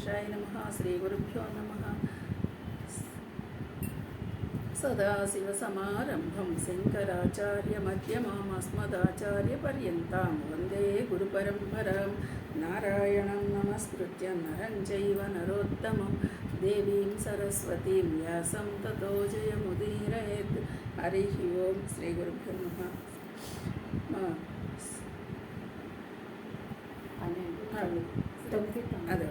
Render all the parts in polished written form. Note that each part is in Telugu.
వెంకటేశాయ నమః. శ్రీ గురుభ్యో నమః. సదాశివసమారంభం శంకరాచార్యమధ్యమామస్మదాచార్యపర్యంతం వందే గురుపరంపరాం. నారాయణం నమస్కృత్య నరం చైవ నరోత్తమం దేవీం సరస్వతీం వ్యాసం తతో జయముదీరయేత్. హరి ఓం. శ్రీ గురుభ్యో నమః. అదే ఓకే అదే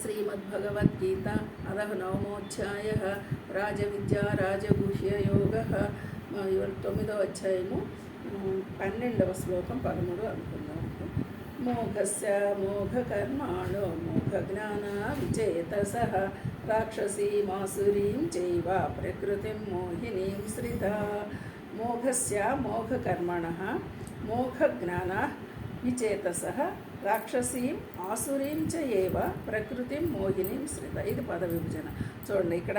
శ్రీమద్భగవద్గీత అదః నవమోధ్యాయः రాజవిద్యా రాజగుహ్యయోగः. 9వ అధ్యాయము 12వ శ్లోకం 13 అనుకుందాం. మోఘస్య మోఘకర్మాణో మోఘజ్ఞాన విచేతసః రాక్షసీమాసురీం చైవ ప్రకృతిం మోహినీం శ్రితా. మోఘస్య మోఘకర్మణః మోఘజ్ఞాన విచేతసః రాక్షసీం ఆసురీం చ ఏవ ప్రకృతిం మోహినీం శ్రిత. ఇది పద విభజన. చూడండి, ఇక్కడ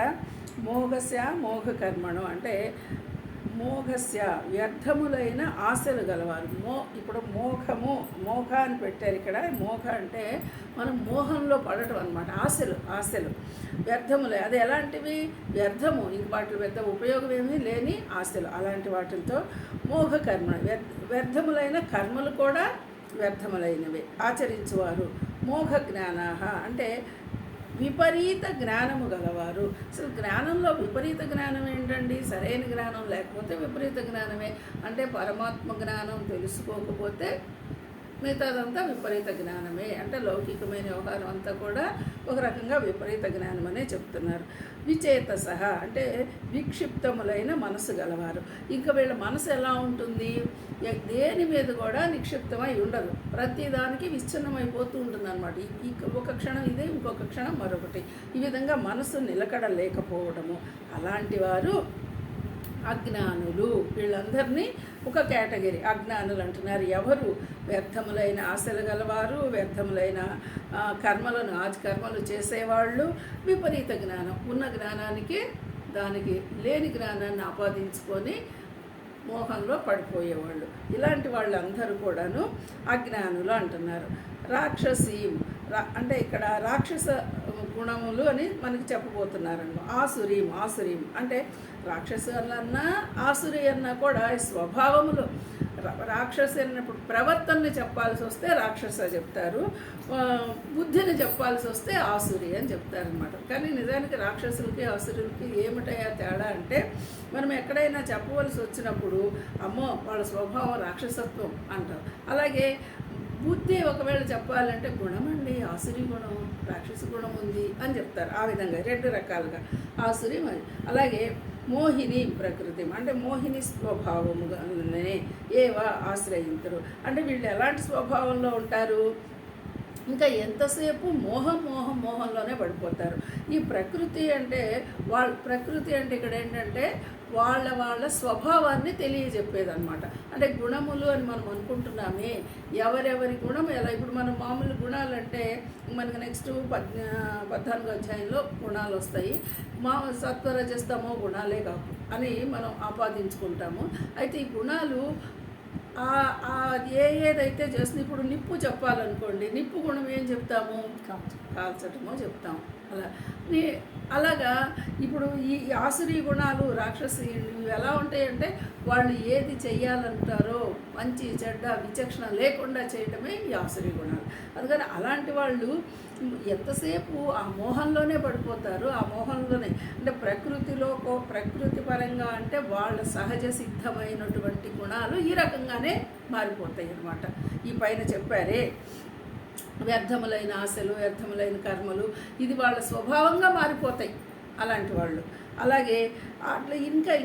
మోఘస్య మోఘకర్మణం అంటే మోఘస్య వ్యర్థములైన ఆశలు గలవారు. ఇప్పుడు మోఘ అని పెట్టారు. ఇక్కడ మోఘ అంటే మనం మోహంలో పడటం అన్నమాట. ఆశలు వ్యర్థములే. అది ఎలాంటివి? వ్యర్థము, ఇంక వాటి పెద్ద ఉపయోగం ఏమీ లేని ఆశలు. అలాంటి వాటితో మోఘ కర్మ, వ్యర్థములైన కర్మలు కూడా వ్యర్థములైనవి ఆచరించువారు. మోఘ జ్ఞానాహ అంటే విపరీత జ్ఞానము గలవారు. అసలు జ్ఞానంలో విపరీత జ్ఞానం ఏంటండి? సరైన జ్ఞానం లేకపోతే విపరీత జ్ఞానమే. అంటే పరమాత్మ జ్ఞానం తెలుసుకోకపోతే మిగతాదంతా విపరీత జ్ఞానమే. అంటే లౌకికమైన వ్యవహారం అంతా కూడా ఒక రకంగా విపరీత జ్ఞానం అనే చెప్తున్నారు. విచేతసః అంటే విక్షిప్తములైన మనసు గలవారు. ఇంకా వీళ్ళ మనసు ఎలా ఉంటుంది? దేని మీద కూడా నిక్షిప్తమై ఉండదు. ప్రతిదానికి విచ్ఛిన్నమైపోతూ ఉంటుంది అన్నమాట. ఒక క్షణం ఇదే, ఇంకొక క్షణం మరొకటి. ఈ విధంగా మనసు నిలకడ లేకపోవడము. అలాంటి వారు అజ్ఞానులు. వీళ్ళందరినీ ఒక కేటగిరీ అజ్ఞానులు అంటున్నారు. ఎవరు? వ్యర్థములైన ఆశలు గలవారు, వ్యర్థములైన కర్మలు చేసేవాళ్ళు, విపరీత జ్ఞానం, ఉన్న జ్ఞానానికి దానికి లేని జ్ఞానాన్ని ఆపాదించుకొని మోహంలో పడిపోయేవాళ్ళు. ఇలాంటి వాళ్ళందరూ కూడాను అజ్ఞానులు అంటున్నారు. రాక్షసీం అంటే ఇక్కడ రాక్షస గుణములు అని మనకి చెప్పబోతున్నారన్న. ఆసురీం అంటే రాక్షసు అన్నా ఆసురి అన్నా కూడా స్వభావములు. రాక్షసి అన్నప్పుడు ప్రవర్తనని చెప్పాల్సి వస్తే రాక్షస చెప్తారు, బుద్ధిని చెప్పాల్సి వస్తే ఆసురి అని చెప్తారనమాట. కానీ నిజానికి రాక్షసులకి ఆసురులకి ఏమిటయా తేడా అంటే, మనం ఎక్కడైనా చెప్పవలసి వచ్చినప్పుడు అమ్మో వాళ్ళ స్వభావం రాక్షసత్వం అంటాం. అలాగే బుద్ధి ఒకవేళ చెప్పాలంటే గుణం అండి, ఆసురి గుణం, రాక్షస గుణం ఉంది అని చెప్తారు. ఆ విధంగా 2 రకాలుగా ఆసురి. మరి అలాగే మోహిని ప్రకృతి అంటే మోహిని స్వభావముగానే ఏవ ఆశ్రయించరు. అంటే వీళ్ళు ఎలాంటి స్వభావంలో ఉంటారు? ఇంకా ఎంతసేపు మోహంలోనే పడిపోతారు. ఈ ప్రకృతి అంటే ఇక్కడ ఏంటంటే వాళ్ళ స్వభావాన్ని తెలియజెప్పేదన్నమాట. అంటే గుణములు అని మనం అనుకుంటున్నామే, ఎవరెవరి గుణం ఎలా. ఇప్పుడు మనం మామూలు గుణాలంటే మనకు నెక్స్ట్ 14వ అధ్యాయంలో గుణాలు వస్తాయి. సత్వరజస్తమో గుణాలే కావు అని మనం ఆపాదించుకుంటాము. అయితే ఈ గుణాలు ఏదైతే చేస్తుంది. ఇప్పుడు నిప్పు చెప్పాలనుకోండి, నిప్పు గుణం ఏం చెప్తాము? కాల్చటమో చెప్తాము. అలాగా ఇప్పుడు ఈ ఆసురీ గుణాలు, రాక్షసి ఇవి ఎలా ఉంటాయంటే వాళ్ళు ఏది చెయ్యాలంటారో మంచి చెడ్డ విచక్షణ లేకుండా చేయటమే ఈ ఆసురీ గుణాలు. అందుకని అలాంటి వాళ్ళు ఎంతసేపు ఆ మోహంలోనే పడిపోతారు. ఆ మోహంలోనే అంటే ప్రకృతి పరంగా అంటే వాళ్ళ సహజ సిద్ధమైనటువంటి గుణాలు ఈ రకంగానే మారిపోతాయి అన్నమాట. ఈ పైన చెప్పారే వ్యర్థములైన ఆశలు, వ్యర్థములైన కర్మలు, ఇది వాళ్ళ స్వభావంగా మారిపోతాయి అలాంటి వాళ్ళు. అలాగే అట్లా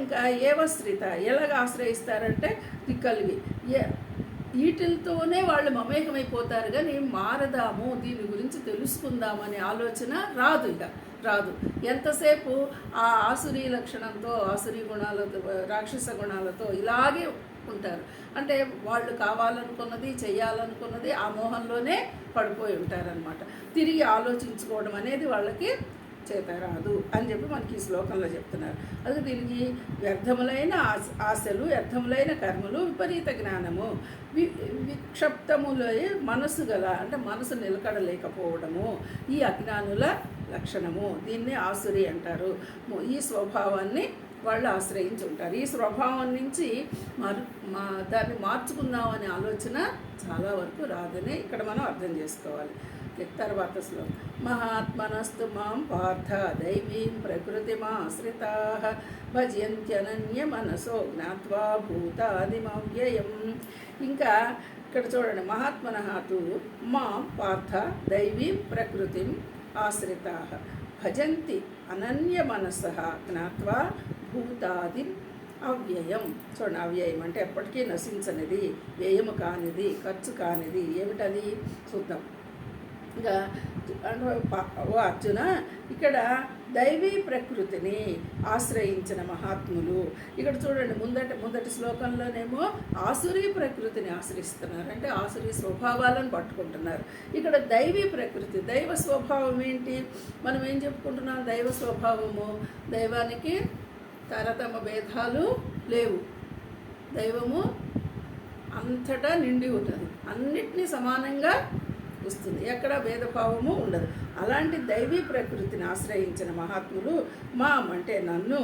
ఇంకా ఏవశ్రిత ఎలాగ ఆశ్రయిస్తారంటే దిక్కలివి వీటితోనే వాళ్ళు మమేకమైపోతారు. కానీ మారదాము, దీని గురించి తెలుసుకుందామనే ఆలోచన రాదు. ఎంతసేపు ఆ ఆసురీ లక్షణంతో, ఆసురీ గుణాలతో, రాక్షస గుణాలతో ఇలాగే ఉంటారు. అంటే వాళ్ళు కావాలనుకున్నది, చేయాలనుకున్నది ఆ మోహంలోనే పడిపోయి ఉంటారనమాట. తిరిగి ఆలోచించుకోవడం అనేది వాళ్ళకి చేత రాదు అని చెప్పి మనకి ఈ శ్లోకంలో చెప్తున్నారు. అది దీనికి వ్యర్థములైన ఆశలు, వ్యర్థములైన కర్మలు, విపరీత జ్ఞానము, విక్షప్తములై మనసు గల అంటే మనసు నిలకడలేకపోవడము ఈ అజ్ఞానుల లక్షణము. దీన్నే ఆసురి అంటారు. ఈ స్వభావాన్ని వాళ్ళు ఆశ్రయించి ఉంటారు. ఈ స్వభావం నుంచి దాన్ని మార్చుకుందామనే ఆలోచన చాలా వరకు రాదని ఇక్కడ మనం అర్థం చేసుకోవాలి. తర్వాత శ్లోకం మహాత్మనస్తు మాం పార్థ దైవీం ప్రకృతిమాశ్రితా భజంత్యనన్య మనసో జ్ఞాత్వా భూతాదిమవ్యయం. ఇంకా ఇక్కడ చూడండి, మహాత్మనః మాం పార్థ దైవీం ప్రకృతిం ఆశ్రితా భజంతి అనన్య మనసః జ్ఞాత్వా భూతాదిం అవ్యయం. చూడండి, అవ్యయం అంటే ఎప్పటికీ నశించనిది, వ్యయము కానిది, ఖర్చు కానిది. ఏమిటది చూద్దాం. ఇంకా ఓ అర్జున, ఇక్కడ దైవీ ప్రకృతిని ఆశ్రయించిన మహాత్ములు, ఇక్కడ చూడండి మొదటి శ్లోకంలోనేమో ఆసురీ ప్రకృతిని ఆశ్రయిస్తున్నారు, అంటే ఆసురీ స్వభావాలను పట్టుకుంటున్నారు. ఇక్కడ దైవీ ప్రకృతి, దైవ స్వభావం ఏంటి? మనం ఏం చెప్పుకుంటున్నాం? దైవ స్వభావము, దైవానికి తరతమ భేదాలు లేవు. దైవము అంతటా నిండి ఉన్నది, అన్నిటినీ సమానంగా వస్తుంది, ఎక్కడ భేదభావము ఉండదు. అలాంటి దైవీ ప్రకృతిని ఆశ్రయించిన మహాత్ములు మాం అంటే నన్ను,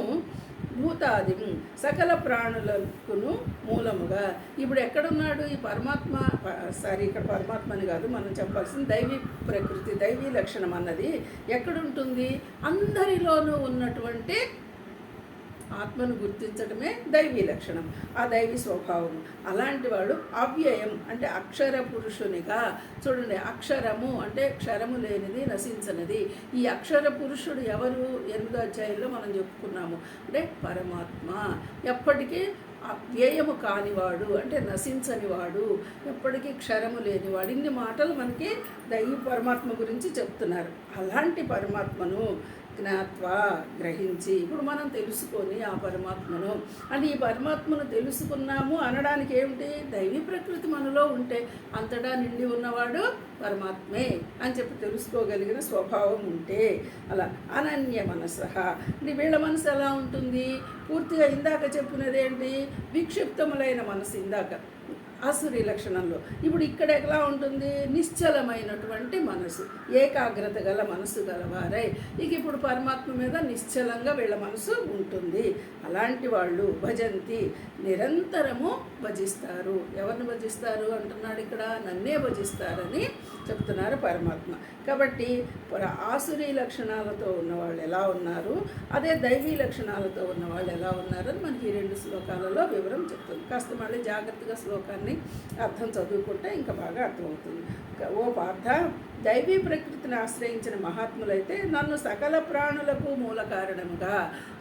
భూతాదిం సకల ప్రాణులకును మూలముగా. ఇప్పుడు ఎక్కడున్నాడు ఈ పరమాత్మ? ఇక్కడ పరమాత్మని కాదు మనం చెప్పాల్సింది, దైవీ ప్రకృతి, దైవీ లక్షణం అన్నది ఎక్కడుంటుంది? అందరిలోనూ ఉన్నటువంటి ఆత్మను గుర్తించడమే దైవీ లక్షణం, ఆ దైవీ స్వభావం. అలాంటి వాడు అవ్యయం అంటే అక్షర పురుషునిగా. చూడండి, అక్షరము అంటే క్షరము లేనిది, నశించనిది. ఈ అక్షర పురుషుడు ఎవరు? 8వ అధ్యాయంలో మనం చెప్పుకున్నాము, అంటే పరమాత్మ. ఎప్పటికీ వ్యయము కానివాడు అంటే నశించనివాడు, ఎప్పటికీ క్షరము లేనివాడు. ఇన్ని మాటలు మనకి దైవ పరమాత్మ గురించి చెప్తున్నారు. అలాంటి పరమాత్మను జ్ఞాత్వా గ్రహించి, ఇప్పుడు మనం తెలుసుకొని ఆ పరమాత్మను, అని ఈ పరమాత్మను తెలుసుకున్నాము అనడానికి ఏమిటి? దైవీ ప్రకృతి మనలో ఉంటే అంతటా నిండి ఉన్నవాడు పరమాత్మే అని చెప్పి తెలుసుకోగలిగిన స్వభావం ఉంటే, అలా అనన్య మనసః. వీళ్ళ మనసు ఎలా ఉంటుంది? పూర్తిగా ఇందాక చెప్పినదేంటి? విక్షిప్తములైన మనసు ఇందాక ఆసురీ లక్షణంలో. ఇప్పుడు ఇక్కడ ఎలా ఉంటుంది? నిశ్చలమైనటువంటి మనసు, ఏకాగ్రత గల మనసు గలవారై. ఇప్పుడు పరమాత్మ మీద నిశ్చలంగా వీళ్ళ మనసు ఉంటుంది. అలాంటి వాళ్ళు భజంతి నిరంతరము భజిస్తారు. ఎవరిని భజిస్తారు అంటున్నాడు ఇక్కడ? నన్నే భజిస్తారని చెప్తున్నారు పరమాత్మ. కాబట్టి ఆసురీ లక్షణాలతో ఉన్నవాళ్ళు ఎలా ఉన్నారు, అదే దైవీ లక్షణాలతో ఉన్నవాళ్ళు ఎలా ఉన్నారని మనకి ఈ 2 శ్లోకాలలో వివరం చెప్తుంది. కాస్త మళ్ళీ జాగ్రత్తగా శ్లోకాన్ని అర్థం చదువుకుంటే ఇంకా బాగా అర్థమవుతుంది. ఓ పార్థ, దైవీ ప్రకృతిని ఆశ్రయించిన మహాత్ములైతే నన్ను సకల ప్రాణులకు మూల కారణముగా,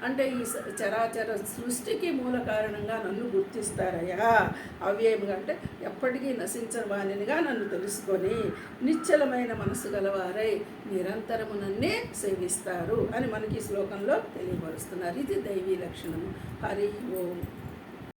అంటే ఈ చరాచర సృష్టికి మూల కారణంగా నన్ను గుర్తిస్తారయ్యా. అవ్యయముగా అంటే ఎప్పటికీ నశించని వానినిగా నన్ను తెలుసుకొని నిశ్చలమైన మనసు గలవారై నిరంతరము నన్నే సేవిస్తారు అని మనకి ఈ శ్లోకంలో తెలియపరుస్తున్నారు. ఇది దైవీ లక్షణము. హరి ఓం.